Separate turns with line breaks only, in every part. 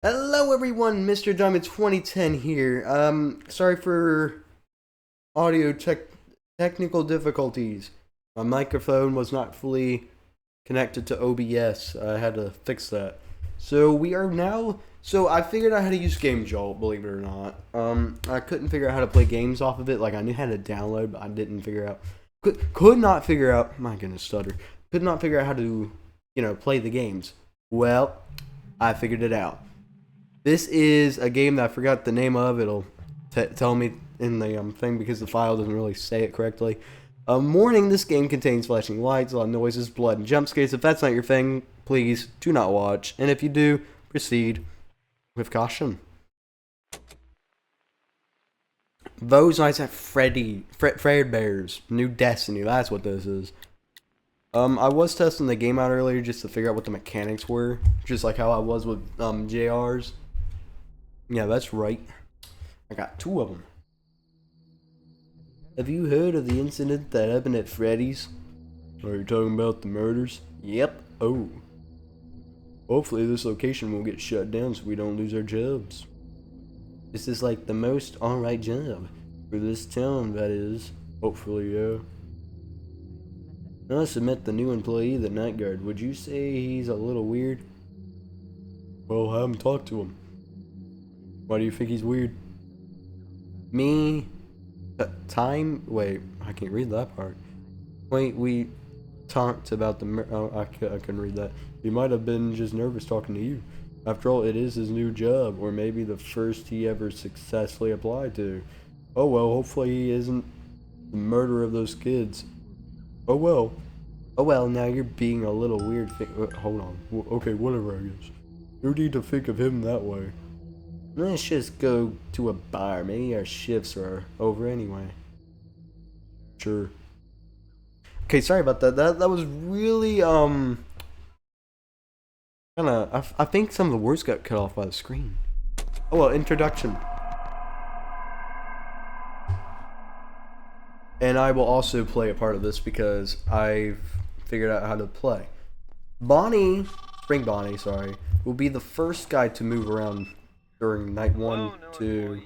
Hello everyone, Mr. Diamond 2010 here. Sorry for audio technical difficulties. My microphone was not fully connected to OBS. I had to fix that. So I figured out how to use Game Jolt, believe it or not. I couldn't figure out how to play games off of it. Like I knew how to download, but I didn't figure out. Could not figure out. My goodness, stutter. Could not figure out how to, play the games. Well, I figured it out. This is a game that I forgot the name of. It'll tell me in the thing because the file doesn't really say it correctly. Warning, this game contains flashing lights, a lot of noises, blood, and jump scares. If that's not your thing, please do not watch. And if you do, proceed with caution. Those Nights at Fredbear's New Destiny. That's what this is. I was testing the game out earlier just to figure out what the mechanics were, just like how I was with JR's. Yeah, that's right. I got two of them. Have you heard of the incident that happened at Freddy's? Are you talking about the murders? Yep. Oh. Hopefully this location won't get shut down so we don't lose our jobs. This is like the most alright job for this town, that is. Hopefully, yeah. I must have met the new employee, the night guard. Would you say he's a little weird? Well, have him talk to him. Why do you think he's weird? Me? Wait, I can't read that part. Wait, we talked about the I couldn't read that. He might have been just nervous talking to you. After all, it is his new job, or maybe the first he ever successfully applied to. Oh well, hopefully he isn't the murderer of those kids. Oh well. Oh well, now you're being a little weird. Hold on. Okay, whatever, I guess. No need to think of him that way. Let's just go to a bar. Maybe our shifts are over anyway. Sure. Okay, sorry about that. That was really kinda. I think some of the words got cut off by the screen. Oh well, introduction. And I will also play a part of this because I've figured out how to play. Spring Bonnie, sorry, will be the first guy to move around during night one, two.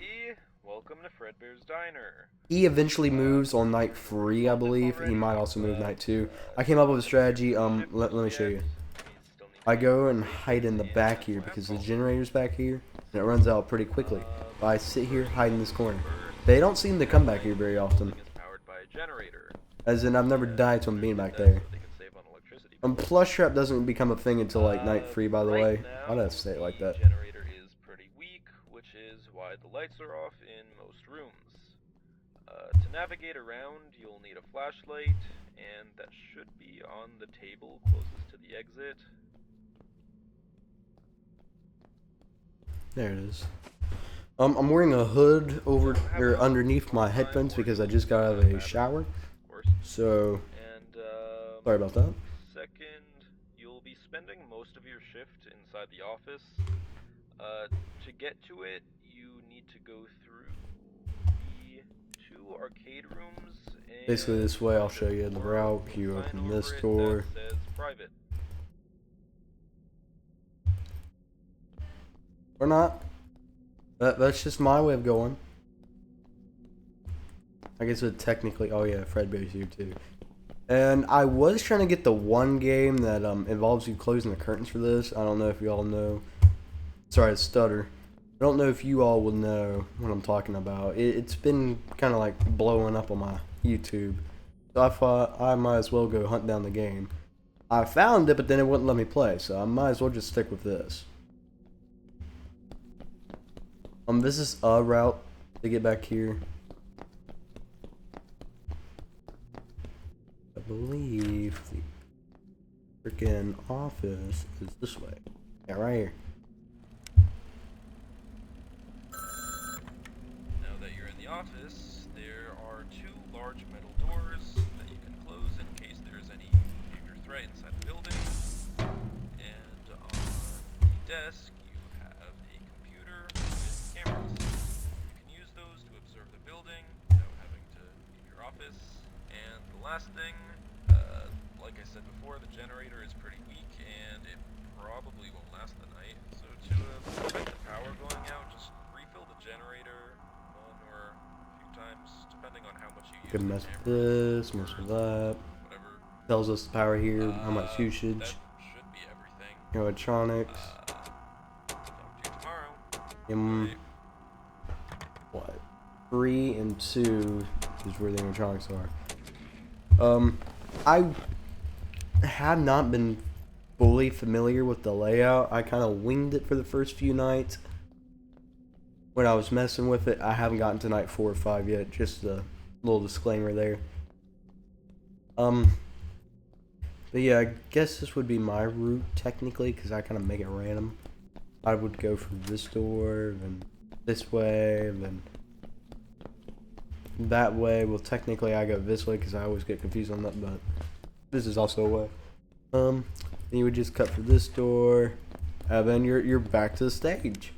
Welcome to Fredbear's Diner.
He eventually moves on night 3, I believe. He might also move night 2. I came up with a strategy. Let me show you. I go and hide in the back here because the generator's back here and it runs out pretty quickly. But I sit here, hide in this corner. They don't seem to come back here very often. As in, I've never died to him being back there. Plush trap doesn't become a thing until like night 3, by the way. Why did I say it like that?
Generator is pretty weak, which is why the lights are off in most rooms. To navigate around, you'll need a flashlight, and that should be on the table closest to the exit.
There it is. I'm wearing a hood over or underneath my headphones because I just got out of a shower. So, sorry about that.
Second, you'll be spending most of your shift inside the office. To get to it, you need to go through the 2 arcade rooms. And
basically, this way I'll show you the route. You open this door.
That says private.
Or not. That's just my way of going. I guess it technically. Oh yeah, Fredbear's here too. And I was trying to get the one game that involves you closing the curtains for this. I don't know if you all know. Sorry, I stutter. I don't know if you all will know what I'm talking about. It's been kind of like blowing up on my YouTube. So I thought I might as well go hunt down the game. I found it, but then it wouldn't let me play. So I might as well just stick with this. This is a route to get back here. I believe the freaking office is this way. Yeah, right here.
Now that you're in the office, there are 2 large metal doors that you can close in case there's any major threat inside the building. And on the desk, you have a computer with cameras. You can use those to observe the building without having to leave your office. And the last thing, like I said before, the generator is pretty weak and it probably won't last the night. So to prevent
Can mess with this, mess with that.
whatever.
Tells us the power here, how much
That
usage.
should be everything.
Electronics.
Talk to you tomorrow. Bye.
What? 3 and 2 is where the electronics are. I have not been fully familiar with the layout. I kind of winged it for the first few nights. When I was messing with it, I haven't gotten to night 4 or 5 yet. Just a little disclaimer there. But yeah, I guess this would be my route technically, because I kind of make it random. I would go from this door, then this way, then that way. Well, technically I go this way because I always get confused on that, but this is also a way. Then you would just cut for this door, and then you're back to the stage.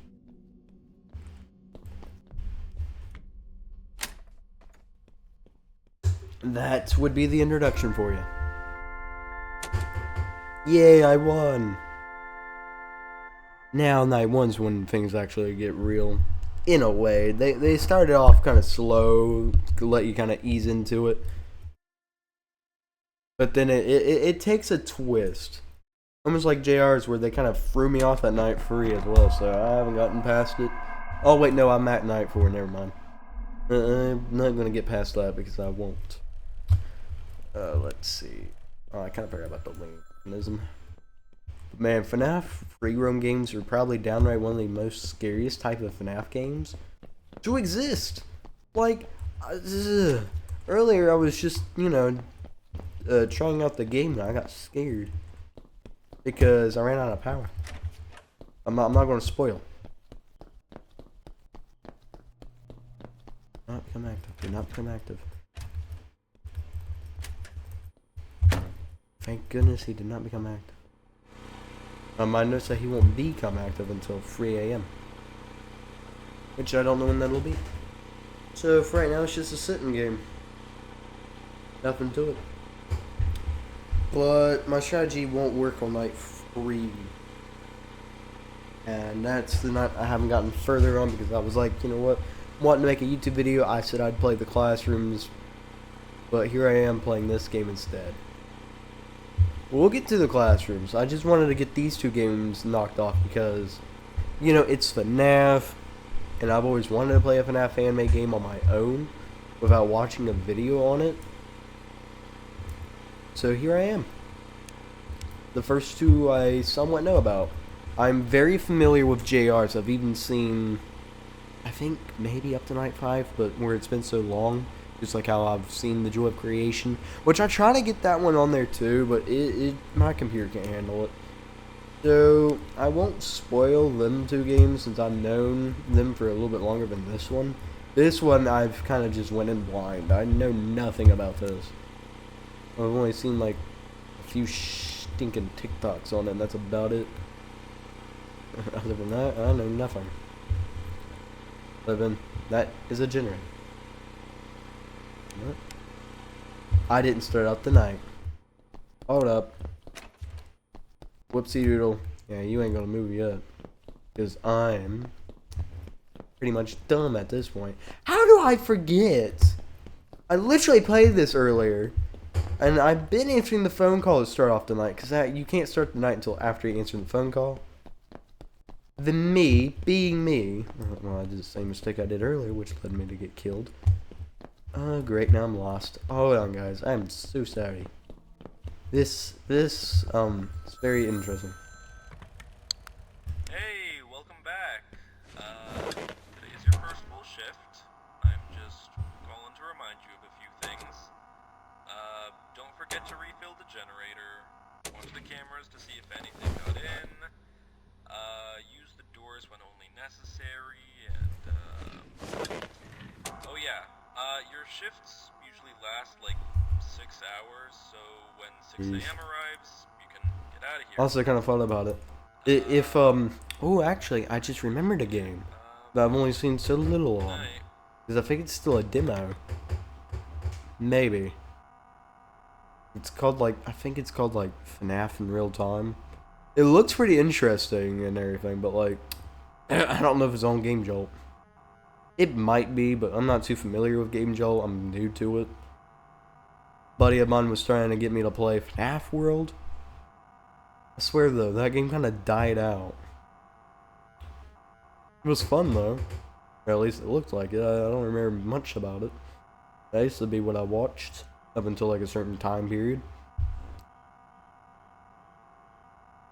That would be the introduction for you. Yay, I won! Now, night 1's when things actually get real. In a way. They started off kind of slow, to let you kind of ease into it. But then it takes a twist. Almost like JR's, where they kind of threw me off at night 3 as well, so I haven't gotten past it. Oh wait, no, I'm at night 4, never mind. I'm not going to get past that because I won't. Let's see. Oh, I kind of forgot about the link mechanism. But man, FNAF free roam games are probably downright one of the most scariest type of FNAF games to exist. Like, earlier I was just, you know, trying out the game and I got scared because I ran out of power. I'm not going to spoil. Not become active. Do not become active. Thank goodness he did not become active. My notes say he won't become active until 3 a.m. Which I don't know when that'll be. So for right now, it's just a sitting game. Nothing to it. But my strategy won't work on night 3. And that's the night I haven't gotten further on because I was like, you know what? Wanting to make a YouTube video, I said I'd play the classrooms. But here I am playing this game instead. We'll get to the classrooms. I just wanted to get these 2 games knocked off because, you know, it's FNAF, and I've always wanted to play a FNAF anime game on my own without watching a video on it. So here I am. The first 2 I somewhat know about. I'm very familiar with JRs. I've even seen, I think, maybe up to night 5, but where it's been so long. Just like how I've seen The Joy of Creation, which I try to get that one on there too, but my computer can't handle it. So I won't spoil them 2 games since I've known them for a little bit longer than this one. This one I've kind of just went in blind. I know nothing about this. I've only seen like a few stinking TikToks on it, and that's about it. Other than that, I know nothing. Other than that is a generator. I didn't start out the night. Hold up. Whoopsie doodle. Yeah, you ain't gonna move yet. Because I'm pretty much dumb at this point. How do I forget? I literally played this earlier. And I've been answering the phone call to start off the night. Because you can't start the night until after you answer the phone call. Then me, being me. Well, I did the same mistake I did earlier, which led me to get killed. Oh, great, now I'm lost. Hold on, guys. I'm so sorry. This is very interesting.
Hey, welcome back. Today is your first full shift. I'm just calling to remind you of a few things. Don't forget to refill the generator. Watch the cameras to see if anything got in. Use the doors when only necessary, and, oh yeah. Your shifts usually last like 6 hours, so when 6 a.m. arrives, you can get out of here.
Also, kind of fun about it. Oh, actually, I just remembered a game that I've only seen so little on. Because I think it's still a demo. Maybe. It's called like, I think it's called like FNAF in real time. It looks pretty interesting and everything, but like, I don't know if it's on Game Jolt. It might be, but I'm not too familiar with Game Jolt. I'm new to it. buddy of mine was trying to get me to play FNAF World. I swear though, that game kind of died out. It was fun though, or at least it looked like it. I don't remember much about it. That used to be what I watched up until like a certain time period.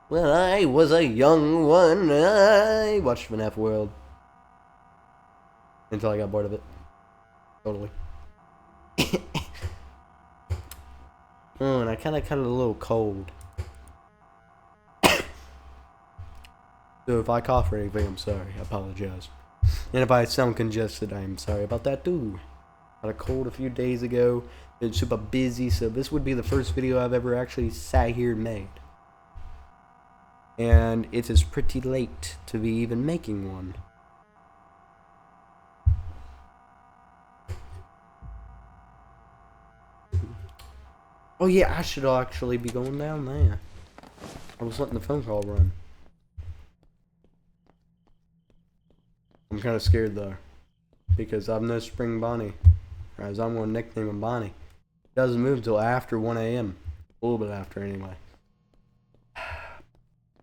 When I was a young one, I watched FNAF World until I got bored of it. Totally. Oh, and I kind of got a little cold. So if I cough or anything, I'm sorry. I apologize. And if I sound congested, I am sorry about that too. Got a cold a few days ago. Been super busy, so this would be the first video I've ever actually sat here and made. And it is pretty late to be even making one. Oh yeah, I should actually be going down there. I was letting the phone call run. I'm kind of scared though, because I'm no Spring Bonnie, or as I'm going to nickname him Bonnie. He doesn't move until after 1 a.m. A little bit after anyway.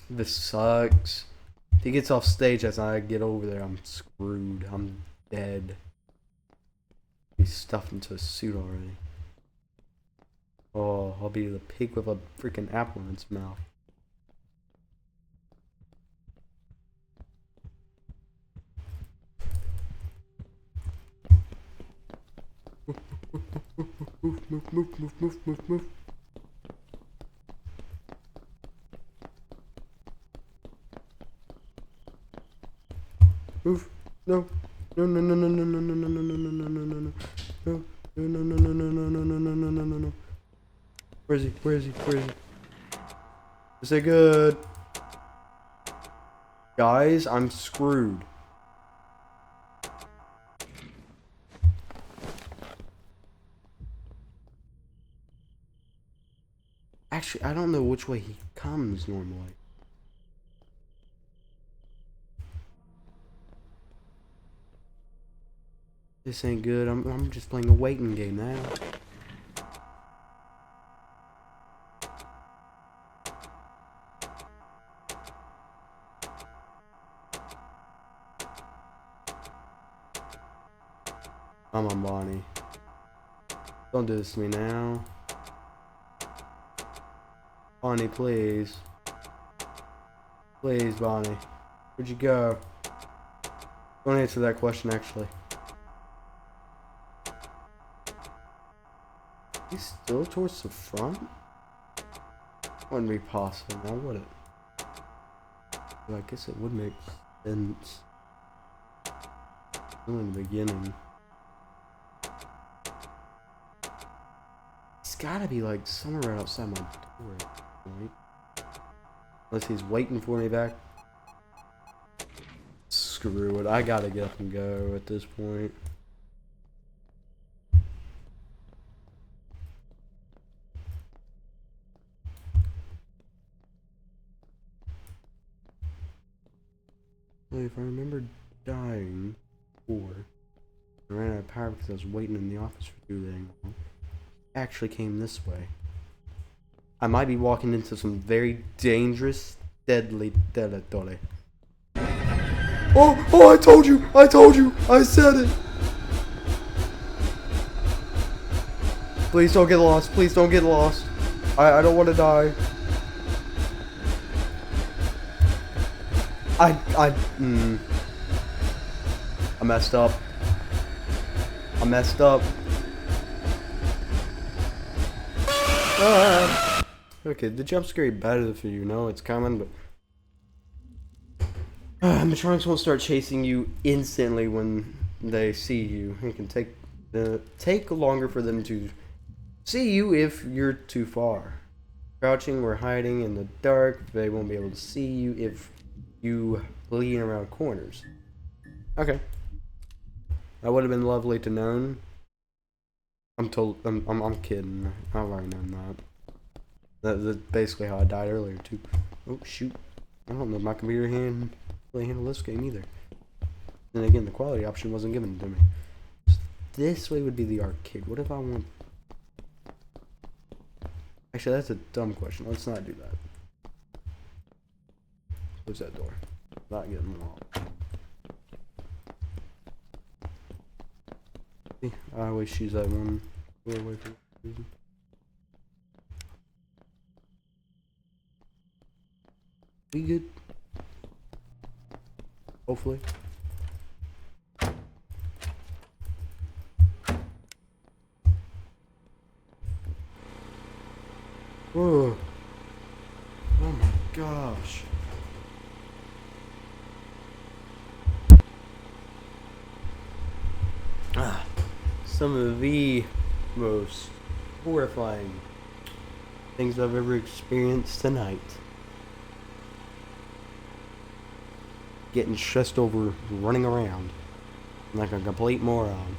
This sucks. If he gets off stage as I get over there, I'm screwed. I'm dead. He's stuffed into a suit already. Oh, I'll be the pig with a freaking apple in its mouth. Move. Move. No. No. Where is he? Is it good? Guys, I'm screwed. Actually, I don't know which way he comes normally. This ain't good. I'm just playing a waiting game now. Come on, Bonnie. Don't do this to me now. Bonnie, please. Please, Bonnie. Where'd you go? Don't answer that question, actually. He's still towards the front? Wouldn't be possible now, would it? Well, I guess it would make sense. Still in the beginning. He's gotta be like somewhere right outside my door. Right? Unless he's waiting for me back. Screw it. I gotta get up and go at this point. Well, if I remember dying before, I ran out of power because I was waiting in the office for too long. Actually came this way. I might be walking into some very dangerous, deadly territory. Oh, I told you, I said it. Please don't get lost, I don't want to die. I messed up. Okay, the jump scare better if you know it's coming, but animatronics won't start chasing you instantly when they see you. It can take longer for them to see you if you're too far. Crouching or hiding in the dark, they won't be able to see you if you lean around corners. Okay. That would have been lovely to know. I'm kidding. I've already known that. That's basically how I died earlier too. Oh shoot! I don't know if my computer can really handle this game either. And again, the quality option wasn't given to me. This way would be the arcade. What if I want Actually, that's a dumb question. Let's not do that. Close that door. Not getting locked. I always choose that one door away for a reason. We good? Hopefully. Whoa. Oh my gosh. Some of the most horrifying things I've ever experienced tonight. Getting stressed over running around like a complete moron.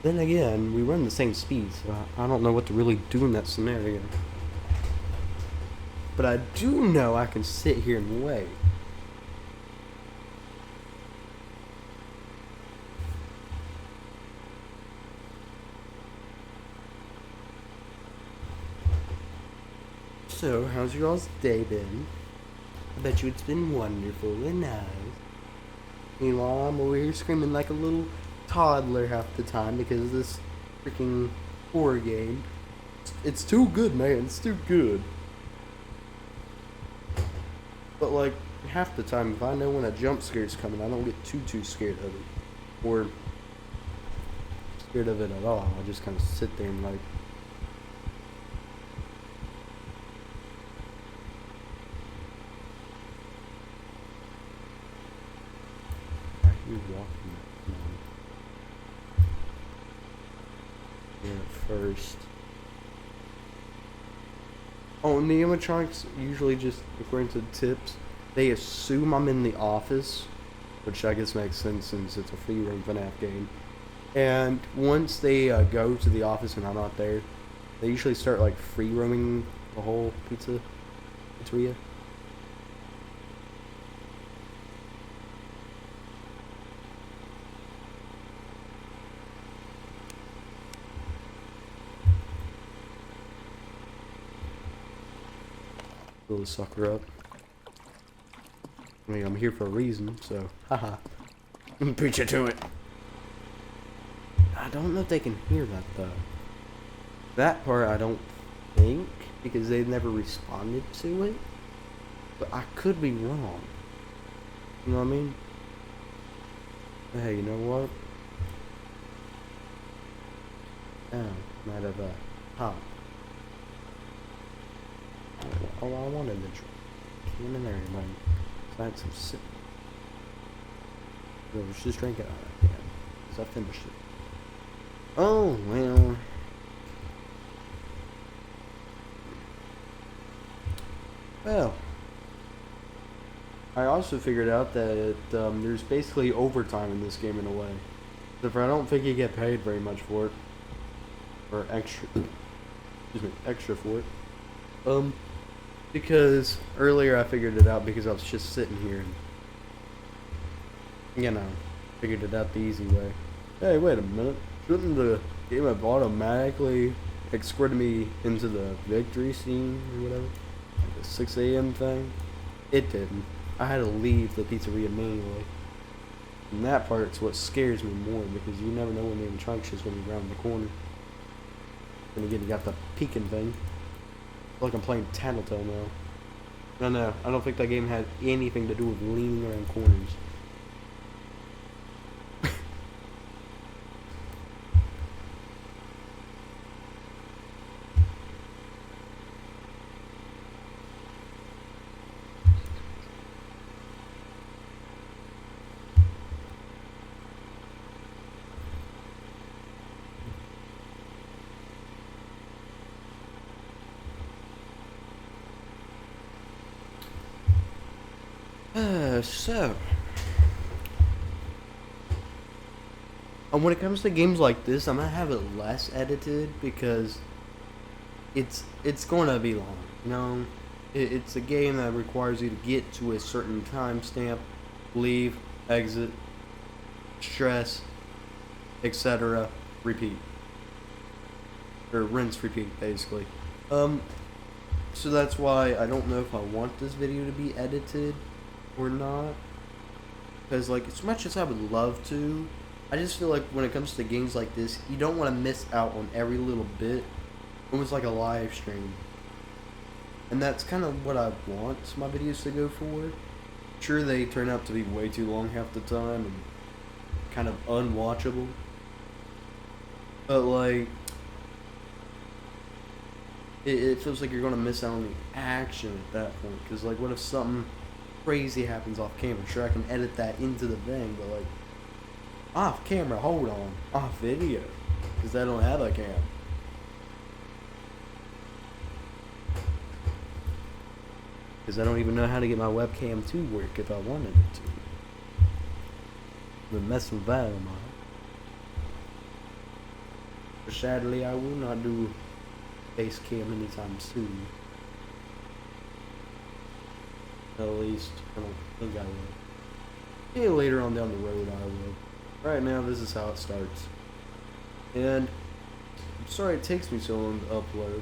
Then again, we run the same speed, so I don't know what to really do in that scenario. But I do know I can sit here and wait. So, how's your all's day been? I bet you it's been wonderful and nice. Meanwhile, I'm over here screaming like a little toddler half the time because of this freaking horror game. It's too good, man. It's too good. But like, half the time, if I know when a jump scare's coming, I don't get too scared of it. Or scared of it at all. I just kind of sit there and like... You're walking first. Oh, and the animatronics usually just, according to the tips, they assume I'm in the office, which I guess makes sense since it's a free roam FNAF game. And once they go to the office and I'm not there, they usually start like free roaming the whole pizzeria. Fill the sucker up. I mean, I'm here for a reason, so haha. Preach it to it. I don't know if they can hear that though. That part I don't think, because they've never responded to it. But I could be wrong. You know what I mean? But hey, you know what? Oh, might have hop. Oh, I wanted the can in there, man. So I had some sip. I was just drinking out of that can, because I finished it. Oh, well. Well. I also figured out that there's basically overtime in this game in a way. Except I don't think you get paid very much for it. Or extra for it. Because earlier I figured it out because I was just sitting here and, you know, figured it out the easy way. Hey, wait a minute. Shouldn't the game have automatically escorted me into the victory scene or whatever? Like the 6 a.m. thing? It didn't. I had to leave the pizzeria manually. And that part's what scares me more because you never know when the animatronics is going to be around the corner. And again, you got the peeking thing. Like I'm playing Tattletale now. No, I don't think that game had anything to do with leaning around corners. So, when it comes to games like this, I'm gonna have it less edited because it's gonna be long. You know, it's a game that requires you to get to a certain timestamp, leave, exit, stress, etc. Repeat or rinse, repeat, basically. So that's why I don't know if I want this video to be edited or not. Because, like, as much as I would love to, I just feel like when it comes to games like this, you don't want to miss out on every little bit. Almost like a live stream. And that's kind of what I want my videos to go for. Sure, they turn out to be way too long half the time and kind of unwatchable. But, like, it feels like you're going to miss out on the action at that point. Because, like, what if something crazy happens off camera? Sure, I can edit that into the thing, but, like, off camera, hold on. Off video. Because I don't have a cam. Because I don't even know how to get my webcam to work if I wanted it to. But mess with that, am I? But sadly, I will not do face cam anytime soon. At least, I don't think I will. Maybe later on down the road I will. Right now, this is how it starts. And I'm sorry it takes me so long to upload.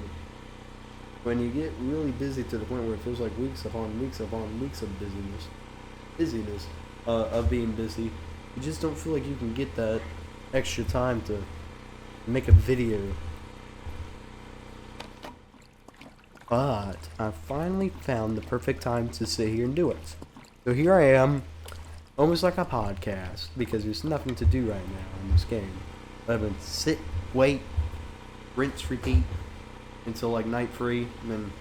When you get really busy to the point where it feels like weeks upon weeks upon weeks of busyness of being busy, you just don't feel like you can get that extra time to make a video. But I finally found the perfect time to sit here and do it. So here I am, almost like a podcast, because there's nothing to do right now in this game. I've been sit, wait, rinse, repeat until like night 3, and then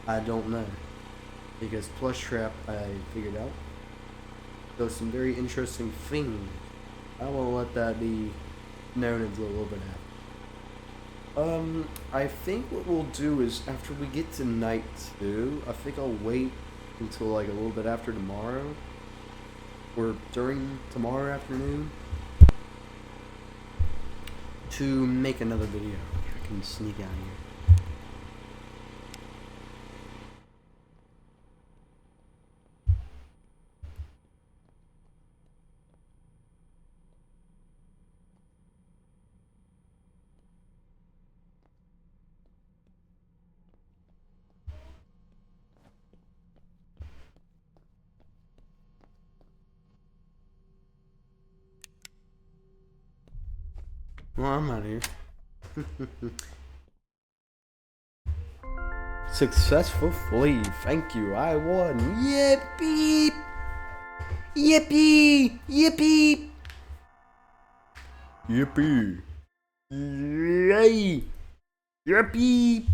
I don't know. Because Plush Trap I figured out does some very interesting things. I won't let that be known until a little bit after. I think what we'll do is after we get to night 2, I think I'll wait until like a little bit after tomorrow, or during tomorrow afternoon, to make another video. I can sneak out here. Well, I'm out of here. Successful flee. Thank you. I won. Yippee! Yippee! Yippee! Yippee! Yay! Yippee!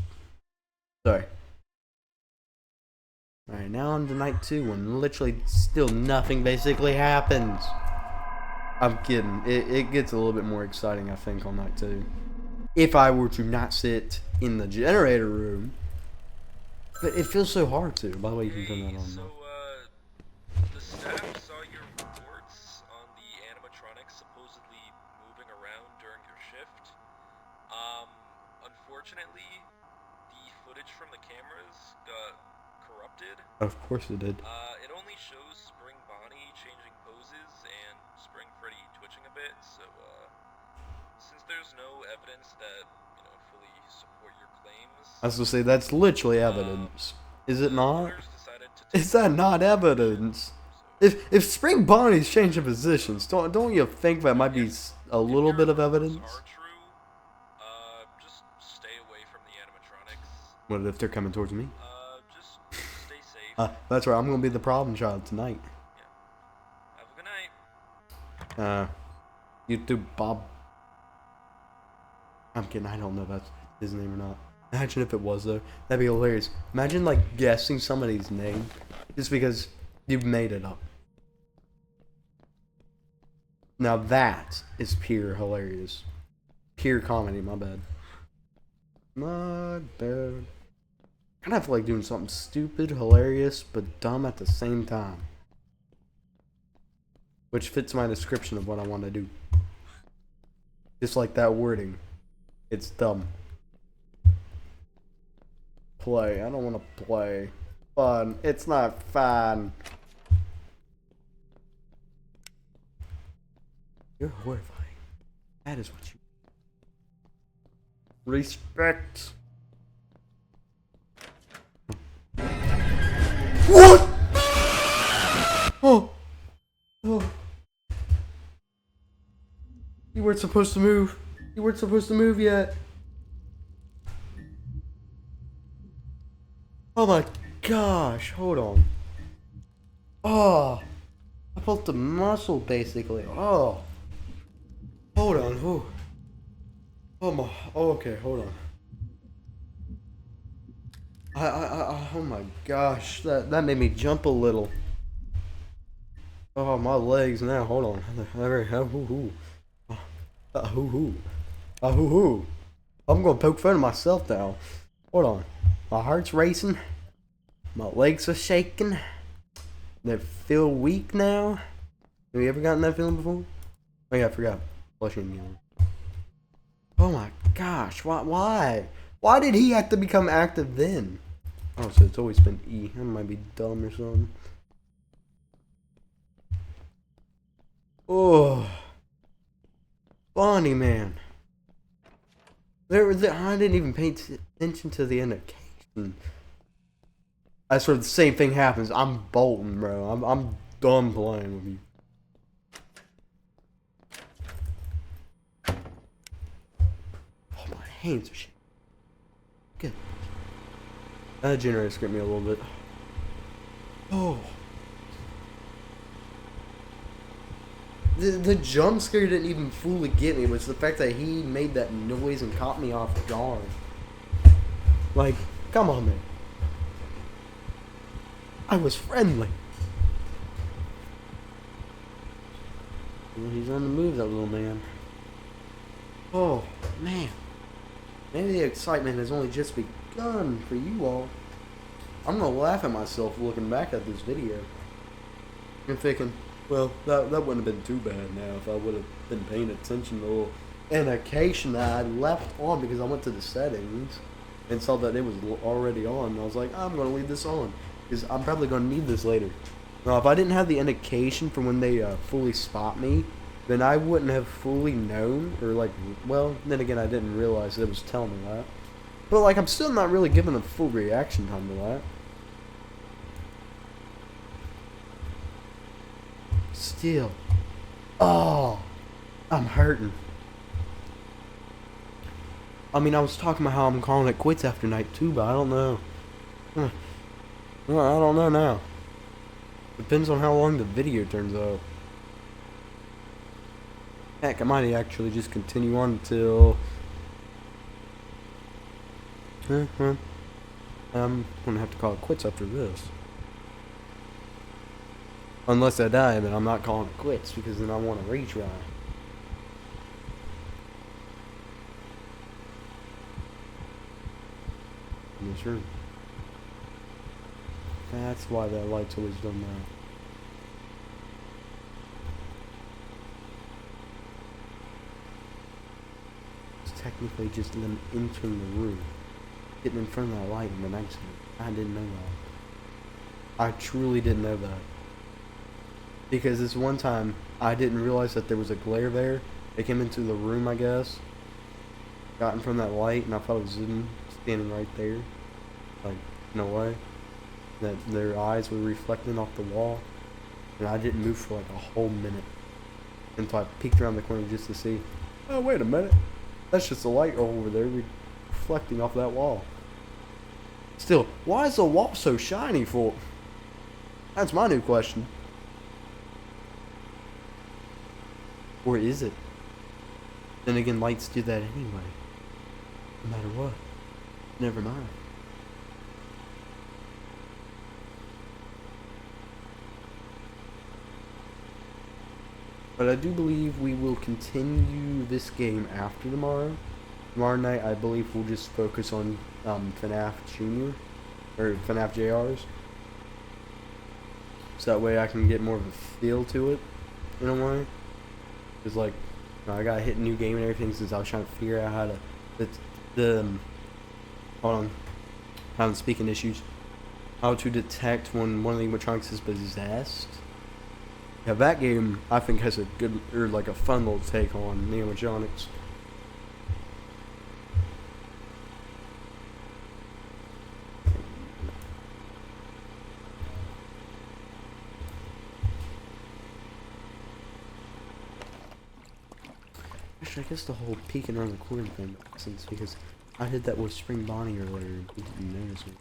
Sorry. Alright, now on to night 2 when literally still nothing basically happens. I'm kidding. It gets a little bit more exciting, I think, on night 2. If I were to not sit in the generator room. But it feels so hard to. By the way, you can turn that on now.
The staff saw your reports on the animatronics supposedly moving around during your shift. Unfortunately, the footage from the cameras got corrupted.
Of course it did.
It only shows Spring Bonnie changing poses and Spring Freddy twitching a bit, so, since there's no evidence that, fully support your claims...
I was gonna say, that's literally evidence. Is it not? Is that not evidence? If Spring Bonnie's changing positions, don't you think that might be a little bit of evidence?
Just stay away from the animatronics.
What if they're coming towards me?
Just stay safe.
That's right, I'm gonna be the problem child tonight.
Yeah. Have a good night.
You too, Bob. I'm kidding, I don't know if that's his name or not. Imagine if it was, though. That'd be hilarious. Imagine, like, guessing somebody's name just because you've made it up. Now that is pure hilarious. Pure comedy, my bad. My bad. Kind of feel like doing something stupid, hilarious, but dumb at the same time. Which fits my description of what I want to do. Just like that wording. It's dumb. Play. I don't want to play. Fun. It's not fun. You're horrifying. That is what you... Respect. What? Oh. Oh. You weren't supposed to move. You weren't supposed to move yet. Oh my gosh. Hold on. Oh. I felt the muscle basically. Oh. Hold on. Oh. Oh my. Oh, okay. Hold on. Oh my gosh. That made me jump a little. Oh, my legs now. Hold on. I'm gonna poke fun of myself now. Hold on. My heart's racing. My legs are shaking. They feel weak now. Have you ever gotten that feeling before? Oh yeah, I forgot. Blushing you. Oh my gosh. Why? Why did he have to become active then? Oh, so it's always been E. I might be dumb or something. Oh. Bonnie, man. I didn't even pay attention to the indication. I swear the same thing happens. I'm bolting, bro. I'm done playing with you. Oh, my hands are shaking. Good. That generator scared me a little bit. Oh. The jump scare didn't even fully get me. It was the fact that he made that noise and caught me off guard. Like, come on, man. I was friendly. Well, he's on the move, that little man. Oh, man. Maybe the excitement has only just begun for you all. I'm gonna laugh at myself looking back at this video. And thinking, well, that wouldn't have been too bad now if I would have been paying attention to the little indication that I left on because I went to the settings and saw that it was already on. And I was like, I'm gonna leave this on because I'm probably gonna need this later. Now, if I didn't have the indication for when they fully spot me, then I wouldn't have fully known, or like, well, then again, I didn't realize it was telling me that. But like, I'm still not really giving a full reaction time to that. Still. Oh, I'm hurting. I mean, I was talking about how I'm calling it quits after night 2, but I don't know. Well, I don't know now. Depends on how long the video turns out. Heck, I might actually just continue on until... I'm gonna have to call it quits after this. Unless I die, then I'm not calling it quits, because then I want to retry. I'm not sure. That's why that light's always done that. It's technically just them entering the room. Getting in front of that light in the night scene. I didn't know that. I truly didn't know that. Because this one time, I didn't realize that there was a glare there. They came into the room, I guess. Got in front of that light, and I thought it was them standing right there. Like, in a way. That their eyes were reflecting off the wall. And I didn't move for like a whole minute. Until I peeked around the corner just to see. Oh, wait a minute. That's just a light over there reflecting off that wall. Still, why is the wall so shiny for? That's my new question. Or is it? Then again, lights do that anyway. No matter what. Never mind. But I do believe we will continue this game after tomorrow. Tomorrow night, I believe we'll just focus on FNAF Junior. Or FNAF JRs. So that way I can get more of a feel to it. In a way. Because, like, you know, I got hit a new game and everything since I was trying to figure out how to... hold on. Having speaking issues. How to detect when one of the animatronics is possessed. Yeah, that game, I think, has a good, or like a fun little take on the animatronics. Actually, I guess the whole peeking around the corner thing makes sense because I did that with Spring Bonnie earlier and he didn't notice me.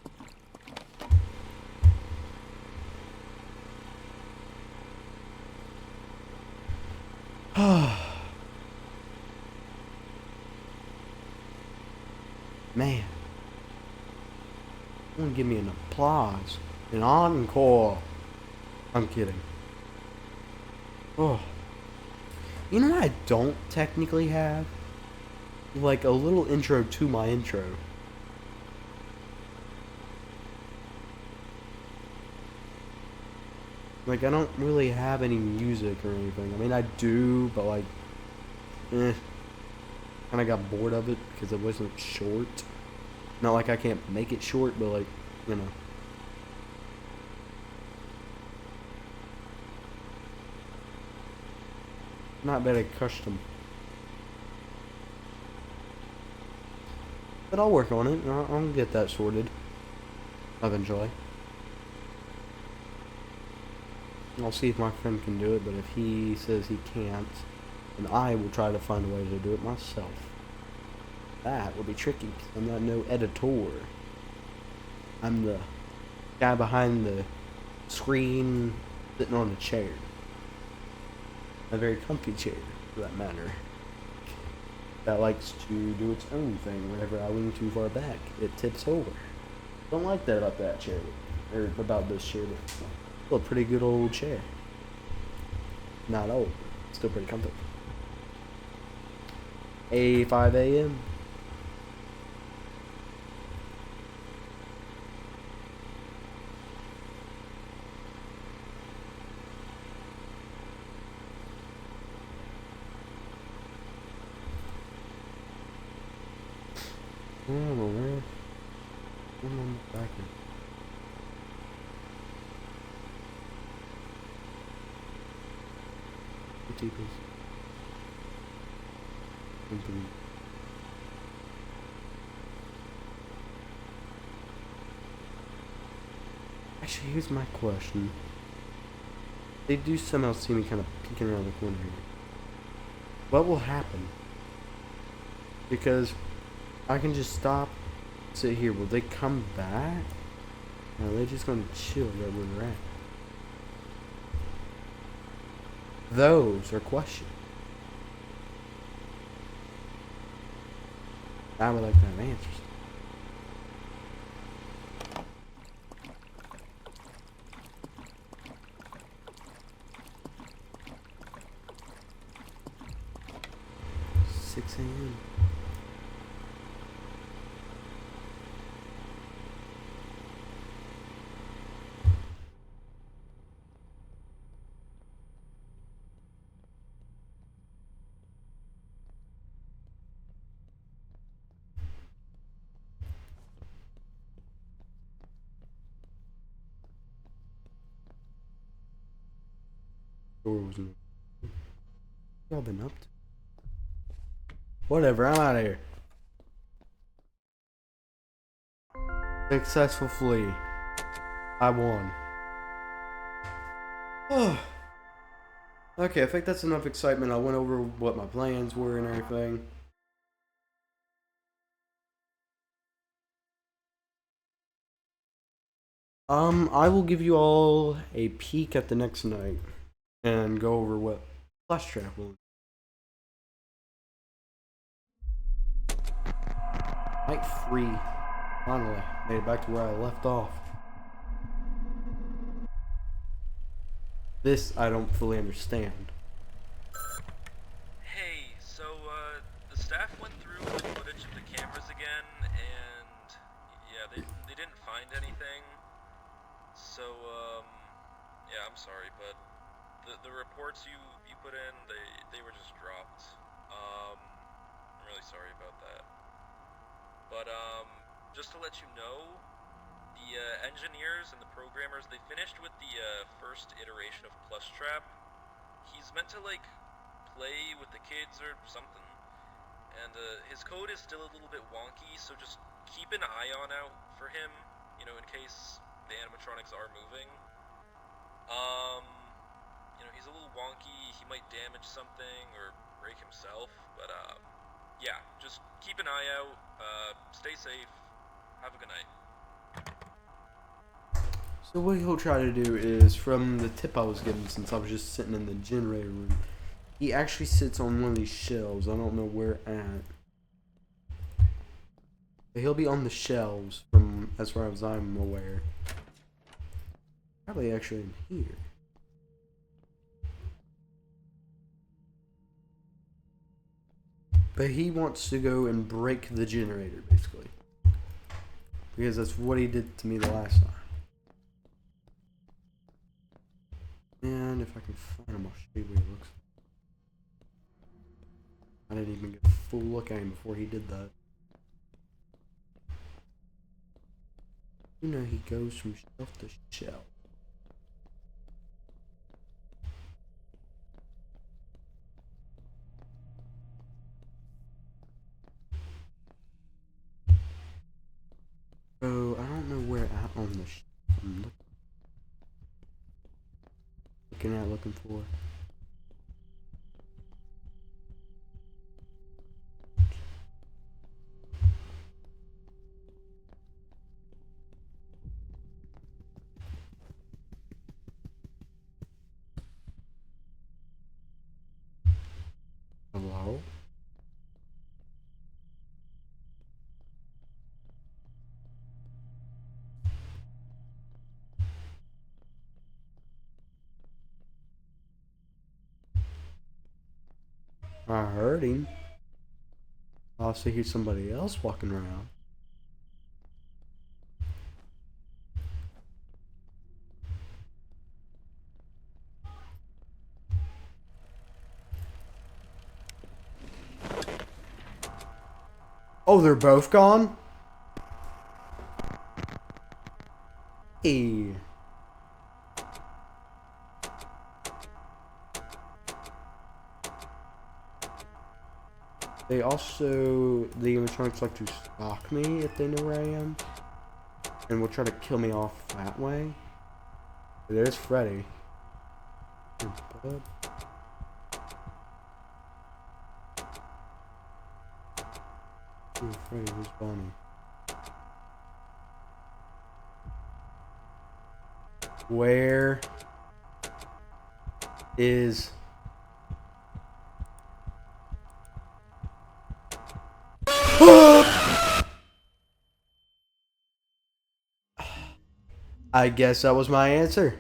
Man. Someone give me an applause. An encore. I'm kidding. Oh. You know what I don't technically have? Like a little intro to my intro. Like I don't really have any music or anything. I mean I do, but like kinda got bored of it because it wasn't short. Not like I can't make it short, but like, you know. Not bad at custom. But I'll work on it. I'll get that sorted eventually. I'll see if my friend can do it, but if he says he can't, then I will try to find a way to do it myself. That will be tricky, because I'm not no editor. I'm the guy behind the screen sitting on a chair. A very comfy chair, for that matter. That likes to do its own thing whenever I lean too far back. It tips over. Don't like that about that chair. Or about this chair. Still a pretty good old chair. Not old. Still pretty comfy. 5 a.m. Oh man. I'm on the back end. Actually, here's my question. They do somehow see me kind of peeking around the corner here. What will happen? Because I can just stop, sit here. Will they come back? Or are they just going to chill right where they're at? Those are questions. I would like to have answers. $6 a.m. Door wasn't. What have I been up to? Whatever, I'm out of here. Successful flee. I won. Oh. Okay, I think that's enough excitement. I went over what my plans were and everything. I will give you all a peek at the next night and go over what Flash Trap will. Night 3. Finally, made it back to where I left off. This I don't fully understand.
Hey, so, the staff went through the footage of the cameras again, and, yeah, they didn't find anything. So, yeah, I'm sorry, but the reports you put in, they were just dropped. I'm really sorry about that. But, just to let you know, the engineers and the programmers, they finished with the first iteration of Plushtrap. He's meant to, like, play with the kids or something. And his code is still a little bit wonky, so just keep an eye on out for him, you know, in case the animatronics are moving. You know, he's a little wonky, he might damage something or break himself. But yeah, just keep an eye out. Stay safe. Have a good night.
So what he'll try to do is, from the tip I was given, since I was just sitting in the generator room, he actually sits on one of these shelves. I don't know where at. But he'll be on the shelves, from as far as I'm aware. Probably actually in here. But he wants to go and break the generator, basically. Because that's what he did to me the last time. And if I can find him, I'll show you what he looks like. I didn't even get a full look at him before he did that. You know, he goes from shelf to shelf. So, I don't know where at on the shelf I'm looking for. Hello? I heard him. I also hear somebody else walking around. Oh, they're both gone? Hey. The animatronics like to stalk me if they know where I am. And will try to kill me off that way. There's Freddy. Hey, bud. Ooh, Freddy, where's Bonnie? Where is... I guess that was my answer.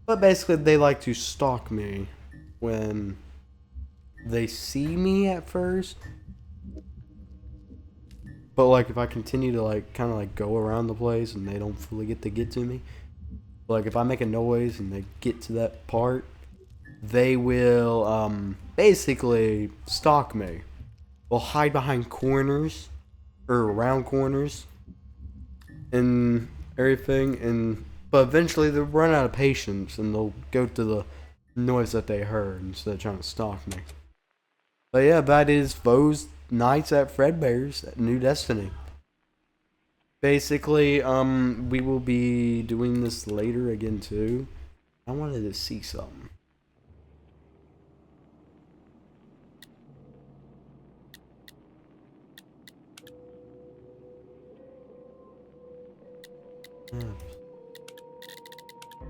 But basically, they like to stalk me when they see me at first. But like, if I continue to like kind of like go around the place and they don't fully get to me, like if I make a noise and they get to that part, they will basically stalk me. They'll hide behind corners or around corners and everything, but eventually they'll run out of patience and they'll go to the noise that they heard instead of trying to stalk me. But yeah, that is those nights at Fredbear's at New Destiny. Basically, we will be doing this later again too. I wanted to see something.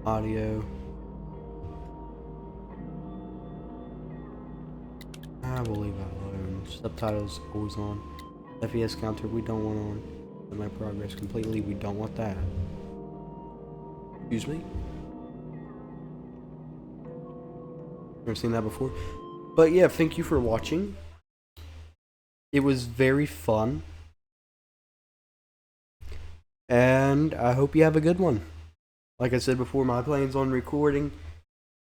Audio. I will leave that alone. Subtitles always on. FPS counter we don't want on. My progress completely, we don't want that. Excuse me? Never seen that before. But yeah, thank you for watching. It was very fun. And I hope you have a good one. Like I said before, my plan's on recording.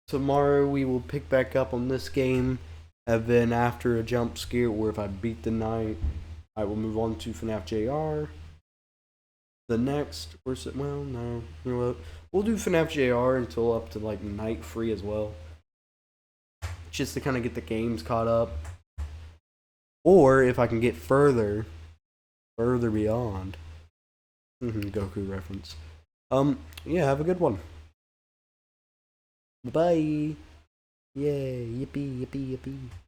Tomorrow we will pick back up on this game. And then after a jump scare, or if I beat the night, I will move on to FNAF JR. The next, or is it, well, no, you know what? We'll do FNAF JR until up to like night 3 as well. Just to kind of get the games caught up. Or if I can get further beyond. Goku reference. Yeah, have a good one. Bye-bye. Yay, yippee, yippee, yippee.